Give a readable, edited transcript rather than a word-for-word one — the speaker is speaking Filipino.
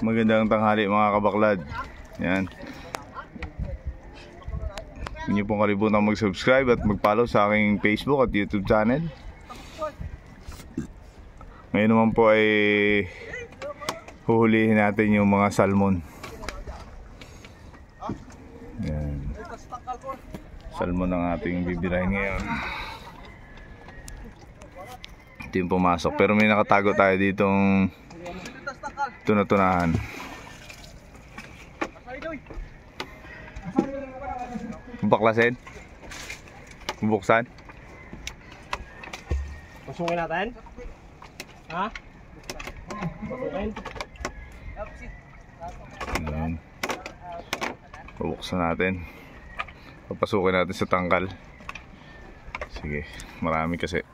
Magandang tanghali mga kabaklad. Yan. Huwag niyo pong kalimutan mag-subscribe at mag-follow sa aking Facebook at YouTube channel. Ngayon naman po ay huhulihin natin yung mga salmon. Yan. Salmon ang ating bibirahin ngayon. Ito yung pumasok. Pero may nakatago tayo ditong tunatunahan. Baklasin? Bubuksan? Pasukin natin? Ha? Pasukin? Ayan. Bubuksan natin. Papasukin natin sa tangkal. Sige, marami kasi.